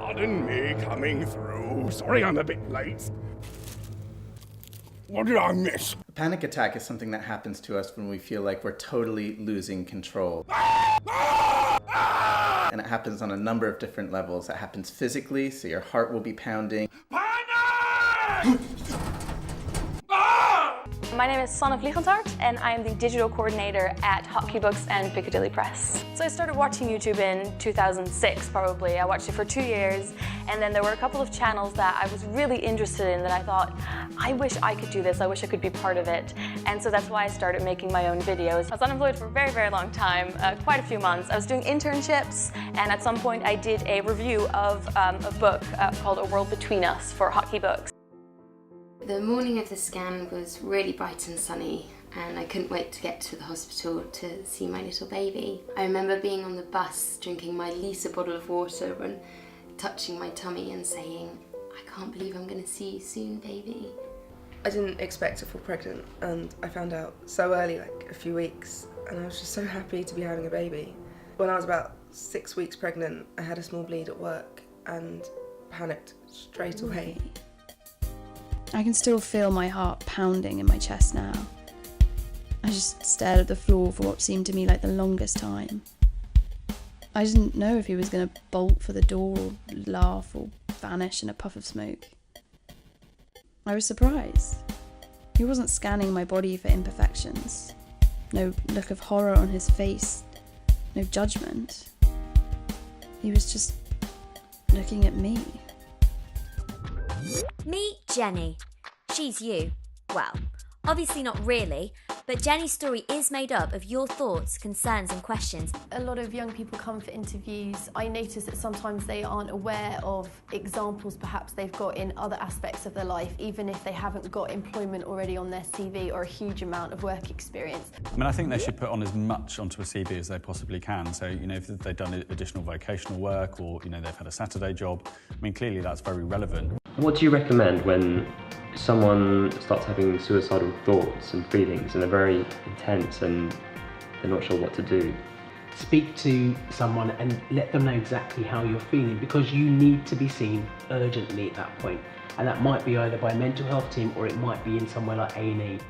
Pardon me coming through. Sorry I'm a bit late. What did I miss? A panic attack is something that happens to us when we feel like we're totally losing control. And it happens on a number of different levels. It happens physically, so your heart will be pounding. Panic! My name is Sanne Vliegentart and I am the digital coordinator at Hotkey Books and Piccadilly Press. So I started watching YouTube in 2006 probably. I watched it for 2 years and then there were a couple of channels that I was really interested in that I thought, I wish I could do this, I wish I could be part of it. And so that's why I started making my own videos. I was unemployed for a very, very long time, quite a few months. I was doing internships and at some point I did a review of a book called A World Between Us for Hotkey Books. The morning of the scan was really bright and sunny and I couldn't wait to get to the hospital to see my little baby. I remember being on the bus drinking my Lisa bottle of water and touching my tummy and saying, I can't believe I'm going to see you soon, baby. I didn't expect to fall pregnant and I found out so early, like a few weeks, and I was just so happy to be having a baby. When I was about 6 weeks pregnant, I had a small bleed at work and panicked straight away. I can still feel my heart pounding in my chest now. I just stared at the floor for what seemed to me like the longest time. I didn't know if he was going to bolt for the door or laugh or vanish in a puff of smoke. I was surprised. He wasn't scanning my body for imperfections. No look of horror on his face, no judgment. He was just looking at me. Meet Jenny. She's you. Well, obviously not really, but Jenny's story is made up of your thoughts, concerns and questions. A lot of young people come for interviews. I notice that sometimes they aren't aware of examples perhaps they've got in other aspects of their life, even if they haven't got employment already on their CV or a huge amount of work experience. I mean, I think they should put on as much onto a CV as they possibly can. So, you know, if they've done additional vocational work or, you know, they've had a Saturday job, I mean, clearly that's very relevant. What do you recommend when someone starts having suicidal thoughts and feelings and they're very intense and they're not sure what to do? Speak to someone and let them know exactly how you're feeling, because you need to be seen urgently at that point. And that might be either by a mental health team or it might be in somewhere like A&E.